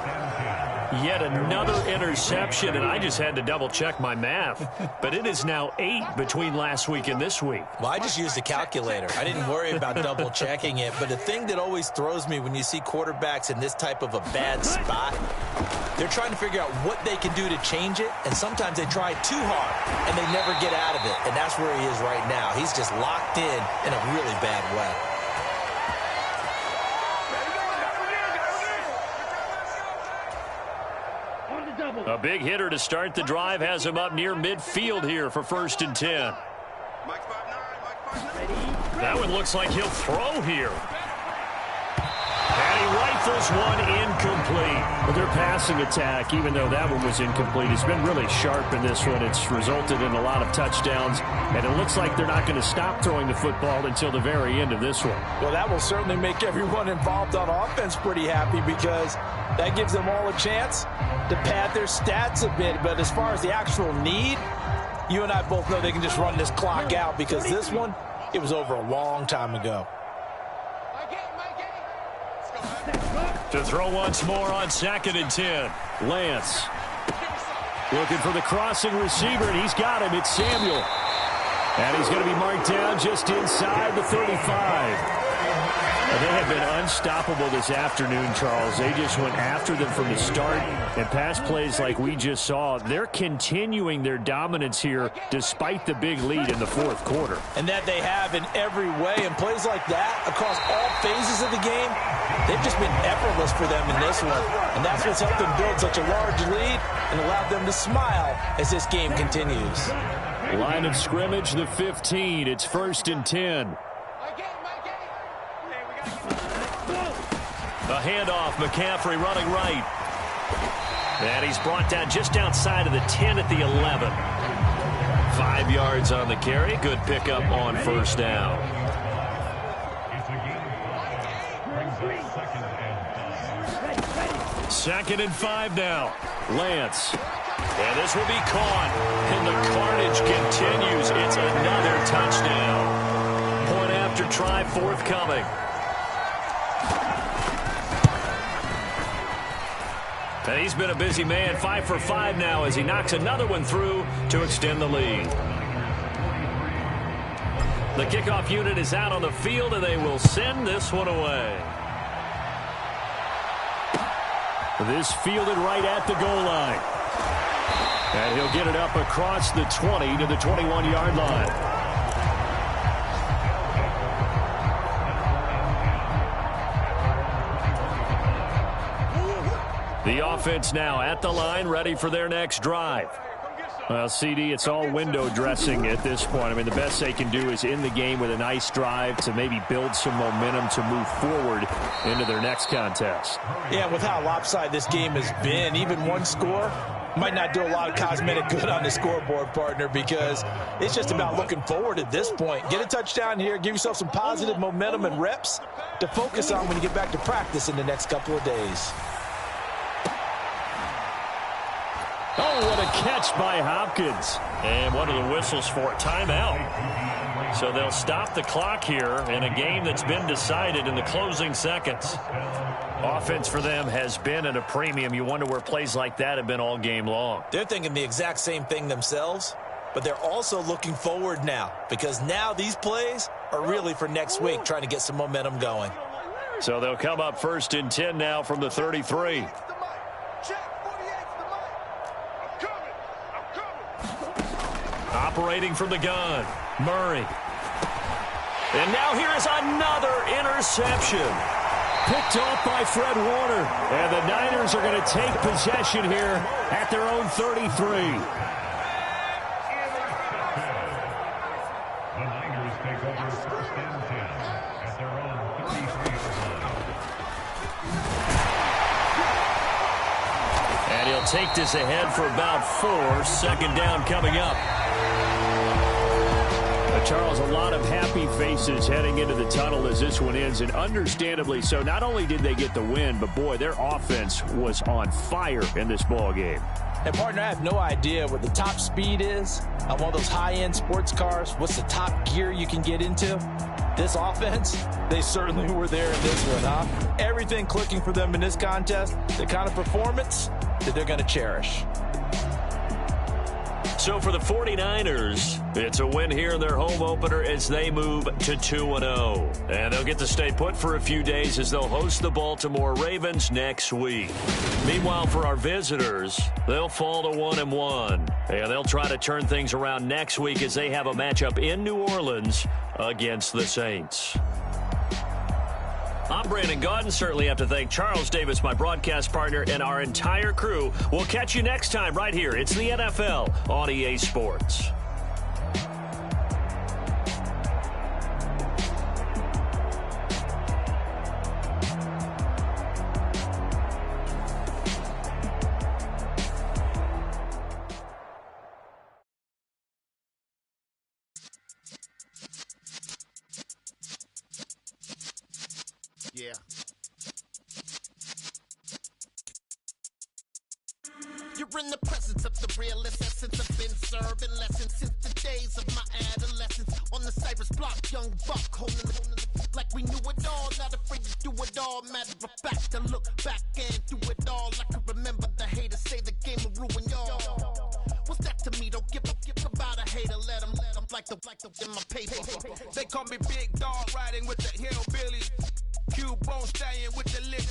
B: Yet another interception, and I just had to double-check my math. But it is now 8 between last week and this week.
C: Well, I just used a calculator. I didn't worry about double-checking it. But the thing that always throws me when you see quarterbacks in this type of a bad spot, they're trying to figure out what they can do to change it, and sometimes they try too hard, and they never get out of it. And that's where he is right now. He's just locked in a really bad way.
B: A big hitter to start the drive has him up near midfield here for 1st and 10. That one looks like he'll throw here. And he rifles one incomplete.
E: Well, their passing attack, even though that one was incomplete, has been really sharp in this one. It's resulted in a lot of touchdowns, and it looks like they're not going to stop throwing the football until the very end of this one.
C: Well, that will certainly make everyone involved on offense pretty happy because that gives them all a chance to pad their stats a bit. But as far as the actual need, you and I both know they can just run this clock out because this one, it was over a long time ago.
B: To throw once more on 2nd and 10.
E: Lance looking for the crossing receiver, and he's got him. It's Samuel. And he's going to be marked down just inside the 35. They have been unstoppable this afternoon, Charles. They just went after them from the start, and pass plays like we just saw. They're continuing their dominance here despite the big lead in the 4th quarter.
C: And that they have in every way, and plays like that across all phases of the game, they've just been effortless for them in this one. And that's what's helped them build such a large lead and allowed them to smile as this game continues.
E: Line of scrimmage, the 15. It's 1st and 10.
B: A handoff, McCaffrey running right. And he's brought down just outside of the 10 at the 11. 5 yards on the carry. Good pickup on 1st down. Second and 5 now. Lance. And this will be caught. And the carnage continues. It's another touchdown. Point after try forthcoming. And he's been a busy man, 5 for 5 now as he knocks another one through to extend the lead. The kickoff unit is out on the field, and they will send this one away.
E: This fielded right at the goal line. And he'll get it up across the 20 to the 21-yard line. The offense now at the line, ready for their next drive. Well, CD, it's all window dressing at this point. I mean, the best they can do is in the game with a nice drive to maybe build some momentum to move forward into their next contest.
C: Yeah, with how lopsided this game has been, even one score might not do a lot of cosmetic good on the scoreboard, partner, because it's just about looking forward at this point. Get a touchdown here, give yourself some positive momentum and reps to focus on when you get back to practice in the next couple of days.
E: Oh, what a catch by Hopkins.
B: And one of the whistles for a timeout. So they'll stop the clock here in a game that's been decided in the closing seconds. Offense for them has been at a premium. You wonder where plays like that have been all game long.
C: They're thinking the exact same thing themselves, but they're also looking forward now, because now these plays are really for next week, trying to get some momentum going.
B: So they'll come up 1st and 10 now from the 33. Operating from the gun, Murray. And now here is another interception.
E: Picked off by Fred Warner. And the Niners are going to take possession here at their own 33.
G: The Niners take over 1st and 10 at their own 33.
B: And he'll take this ahead for about 4. 2nd down coming up.
E: Charles, a lot of happy faces heading into the tunnel as this one ends, and understandably so. Not only did they get the win, but boy, their offense was on fire in this ball game.
C: And partner, I have no idea what the top speed is on one of those high-end sports cars. What's the top gear you can get into? This offense, they certainly were there in this one, huh? Everything clicking for them in this contest, the kind of performance that they're going to cherish.
B: So for the 49ers, it's a win here in their home opener as they move to 2-0. And they'll get to stay put for a few days as they'll host the Baltimore Ravens next week. Meanwhile, for our visitors, they'll fall to 1-1. And they'll try to turn things around next week as they have a matchup in New Orleans against the Saints. I'm Brandon Gaudin. Certainly have to thank Charles Davis, my broadcast partner, and our entire crew. We'll catch you next time right here. It's the NFL on EA Sports.
D: Yeah. You're in the presence of the realest essence. I've been serving lessons since the days of my adolescence. On the Cypress block, young buck holding it like we knew it all. Not afraid to do it all. Matter of fact, to look back and do it all. I can remember the haters say the game will ruin y'all. What's that to me? Don't give about a hater. Let them like the in my paper. They call me Big Dog, riding with the hillbillies. Cubone staying with the lip.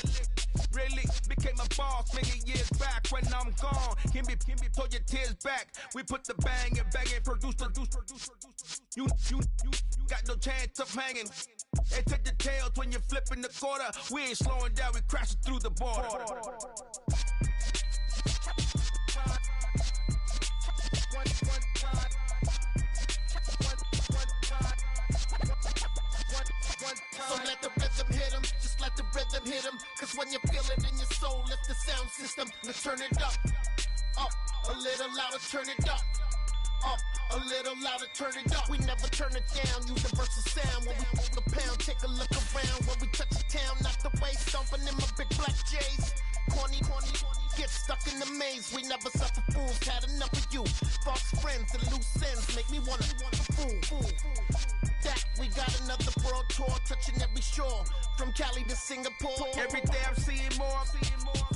D: Really became a boss many years back. When I'm gone, can be pull your tears back. We put the bang and produce. You got no chance of hanging. They take the tails when you're flipping the quarter. We ain't slowing down, we crashing through the border. So let the rhythm hit him, just let the rhythm hit him. Cause when you feel it in your soul, lift the sound system. Now turn it up, a little louder, turn it up, a little louder, turn it up. We never turn it down, universal sound. When we hold the pound, take a look around. When we touch the town, not the way, stomping in my big black J's. Corny, get stuck in the maze. We never suffer fools, had enough of you. False friends and loose ends make me wanna fool. That we got another world tour, touching every shore, from Cali to Singapore. Every day I'm seeing more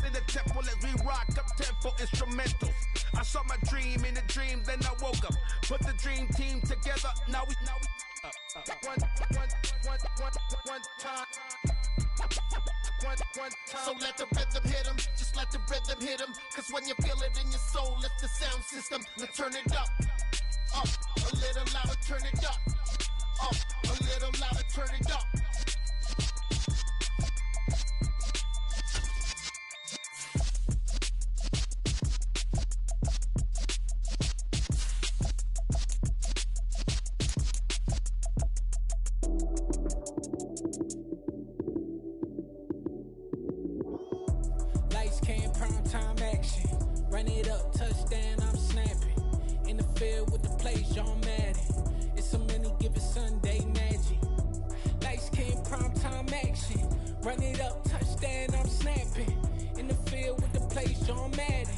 D: in the temple as we rock up tempo instrumentals. I saw my dream in a dream, then I woke up. Put the dream team together. Now we one time. So let the rhythm hit him, just let the rhythm hit him. Cause when you feel it in your soul, lift the sound system. Now turn it up, a little louder, turn it up. A little louder, turn it up.
H: touchdown, I'm snapping. In the field with the plays, John Madden. It's a many given Sunday magic. Lights came primetime action. Run it up, touchdown, I'm snapping. In the field with the plays, John Madden.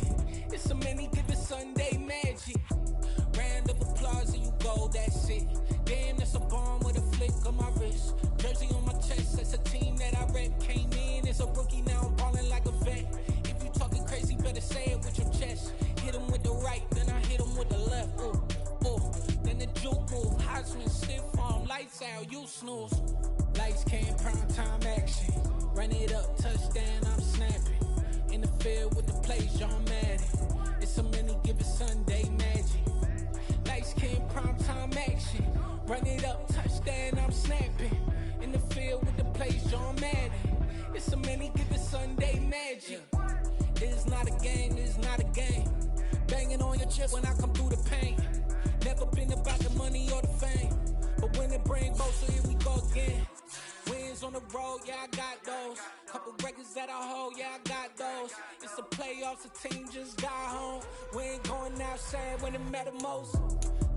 H: It's a many given Sunday magic. Round of applause and you go, that's it. Damn, that's a bomb with a flick on my wrist. Jersey on my chest, that's a team that I rep. Came in as a rookie, now I'm ballin' like a vet. If you talking crazy, better say it with your chest. Hit him with the right, then I hit him with the left. Ooh, ooh. Then the juke move, Heisman stiff arm, lights out, you snooze. Lights came, prime time action. Run it up, touchdown, I'm snapping. In the field with the plays, John Madden. It's a many given Sunday magic. Lights came, prime time action. Run it up, touchdown, I'm snapping. In the field with the plays, John Madden. It's a many given Sunday magic. It is not a game, it is not a game. Banging on your chest when I come through the pain. Never been about the money or the fame. But when it bring both, so here we go again. Wins on the road, yeah, I got those. Couple records that I hold, yeah, I got those. It's the playoffs, the team just got home. We ain't going outside when it matter most.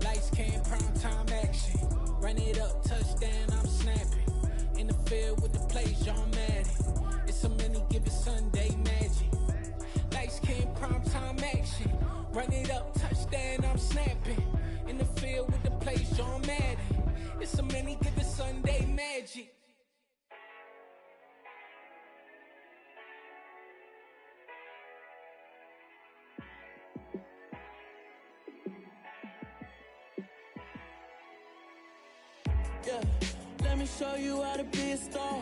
H: Lights came, prime time action. Run it up, touchdown, I'm snapping. In the field with the plays, John Madden. It's a many given Sunday magic. Lights came, prime time action. Run it up, touchdown, I'm snapping. In the field with the plays, John Madden. It's a many given Sunday magic. Yeah, let me show you how to be a star.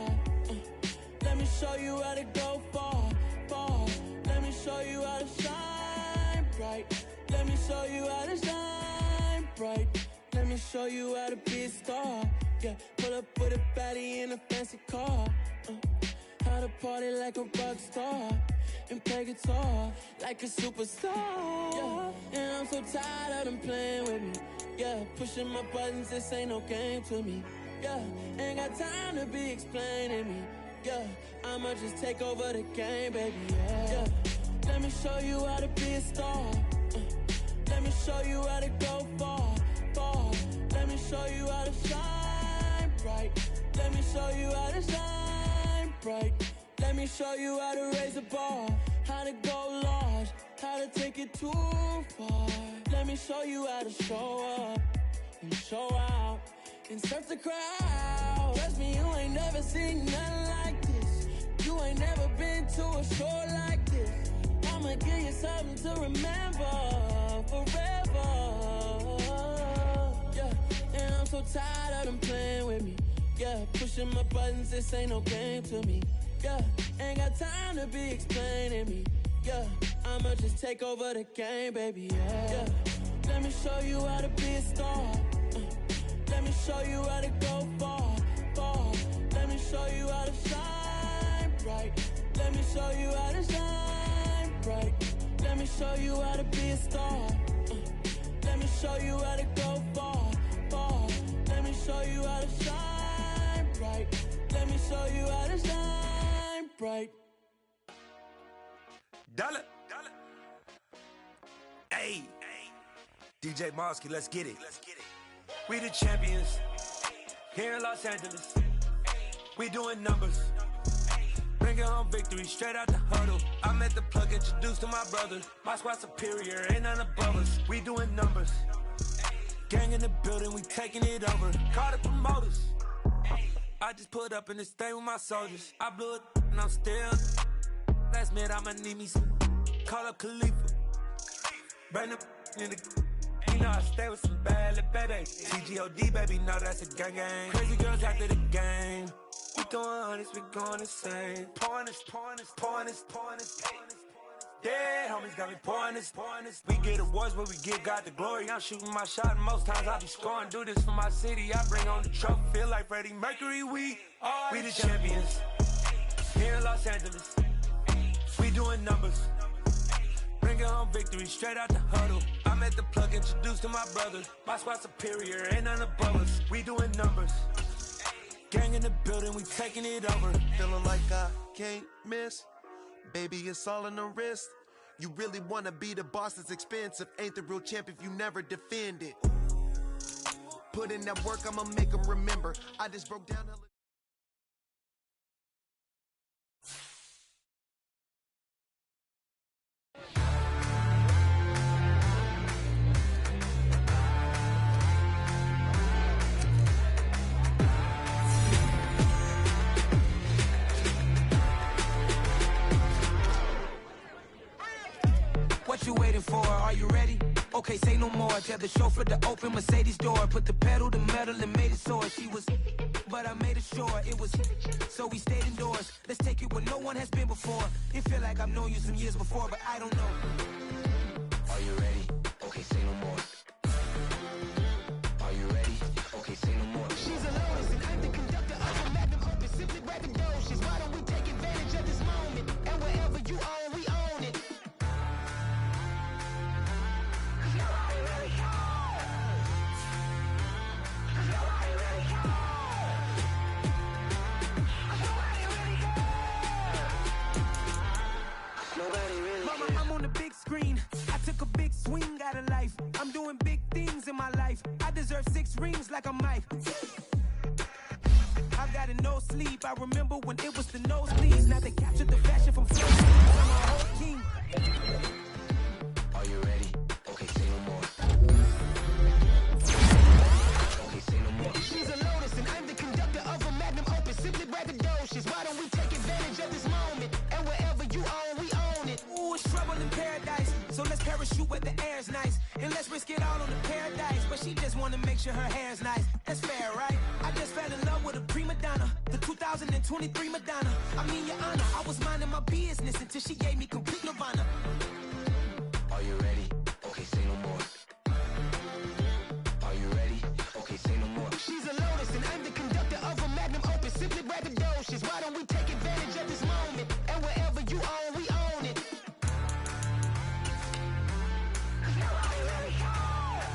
H: Let me show you how to go far, far. Let me show you how to shine bright. Let me show you how to shine bright. Let me show you how to be a star. Yeah, pull up with a baddie in a fancy car. How to party like a rock star and play guitar like a superstar. Yeah, and I'm so tired of them playing with me. Yeah, pushing my buttons, this ain't no game to me. Yeah, ain't got time to be explaining me. Yeah, I'ma just take over the game, baby. Yeah, let me show you how to be a star. Let me show you how to go far, far. Let me show you how to shine bright. Let me show you how to shine bright. Let me show you how to raise a bar, how to go large, how to take it too far. Let me show you how to show up and show out and surf the crowd. Trust me, you ain't never seen nothing like this. You ain't never been to a show like this. I'ma give you something to remember forever. Yeah, and I'm so tired of them playing with me. Yeah, pushing my buttons, this ain't no game to me. Yeah, ain't got time to be explaining me. Yeah, I'ma just take over the game, baby. Yeah, let me show you how to be a star. Let me show you how to go far, far. Let me show you how to shine bright. Let me show you how to shine bright. Let me show you how to be a star. Let me show you how to go far, far. Let me show you how to shine bright. Let me show you how to shine bright.
I: Dollar. Hey, DJ Mosky, let's get it. We the champions here in Los Angeles. We doing numbers. Bringing home victory straight out the huddle. I'm at the plug, introduced to my brothers. My squad superior, ain't none above us. We doing numbers. Gang in the building, we taking it over. Call the promoters. I just put up in this thing with my soldiers. I blew it and I'm still. Last minute, I'ma need me some. Call up Khalifa. Bring them in the. You know I stay with some bad little baby. TGOD, baby, know that's a gang gang. Crazy girls after the game. We throwing hundreds, we going insane. Pouring this. Yeah, homies got me pouring this. We get awards, but we give God the glory. I'm shooting my shot, and most times I be scoring. Do this for my city, I bring on the trophy. Feel like Freddie Mercury, we the champions. Here in Los Angeles, we doing numbers. Bringing home victory straight out the huddle. I'm at the plug, introduced to my brothers. My squad superior, ain't none above us. We doing numbers. Gang in the building, we taking it over.
J: Feeling like I can't miss. Baby, it's all in the wrist. You really wanna be the boss, it's expensive. Ain't the real champ if you never defend it. Put in that work, I'ma make them remember. I just broke down hella.
A: What you waiting for? Are you ready? Okay, say no more. Tell the chauffeur to open Mercedes door. Put the pedal to metal and made it soar. She was, but I made it sure it was. So we stayed indoors. Let's take it where no one has been before. It feel like I've known you some years before, but I don't know. Are you ready? Okay, say no more. Are you ready? Okay, say no more. She's a lotus and I'm the conductor of a magnum opus. Simply braggadocious. Why don't we take advantage of this moment? And wherever you own, we own it. Mama, I'm on the big screen. I took a big swing out of life. I'm doing big things in my life. I deserve 6 rings like a Mike. I've got no sleep. I remember when it was the nosebleeds. Now they captured the fashion from flow. I'm a whole team. Are you ready? Okay, say no more. Okay, say no more. She's a lotus and I'm the conductor of a magnum opus. Simply braggadocious. Why don't we take advantage of this moment? And wherever you own, we own it. Ooh, it's trouble in paradise. So let's parachute where the air's nice. And let's risk it all on the paradise. But she just wanna make sure her hair's nice. That's fair, right? I just fell in love with a prima donna. The 2023 Madonna. I mean, your honor, I was minding my business until she gave me complete nirvana. Are you ready? Okay, say no more. Are you ready? Okay, say no more. She's a lotus and I'm the conductor of a magnum opus. Simply braggadocious. Why don't we take advantage of this moment? And wherever you own, we own it. Nobody really cares.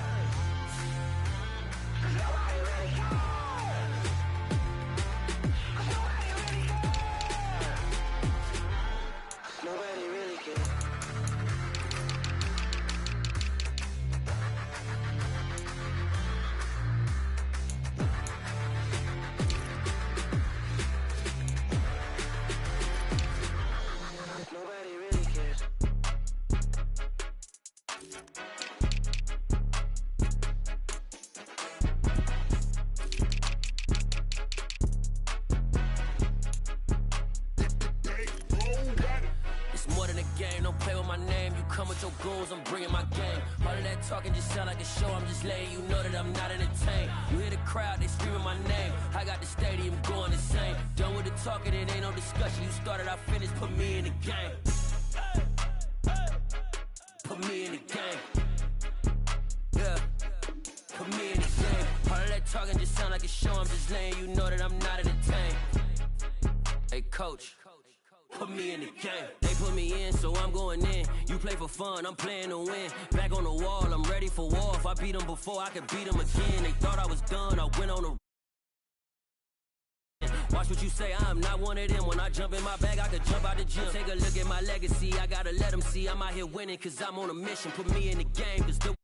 A: Nobody really cares.
K: It's more than a game, don't play with my name. You come with your goons, I'm bringing my game. All of that talking just sound like a show, I'm just letting you know that I'm not entertained. You hear the crowd, they screaming my name. I got the stadium going insane. Done with the talking, it ain't no discussion. You started, I finished, put me in the game. Put me in the game. Yeah, put me in the game. All of that talking just sound like a show, I'm just letting you know that I'm not entertained. Hey coach, put me in the game. They put me in, so I'm going in. You play for fun, I'm playing to win. Back on the wall, I'm ready for war. If I beat them before, I could beat them again. They thought I was done, I went on a... Watch what you say, I'm not one of them. When I jump in my bag, I could jump out the gym. Take a look at my legacy, I gotta let them see I'm out here winning, cause I'm on a mission. Put me in the game, cause the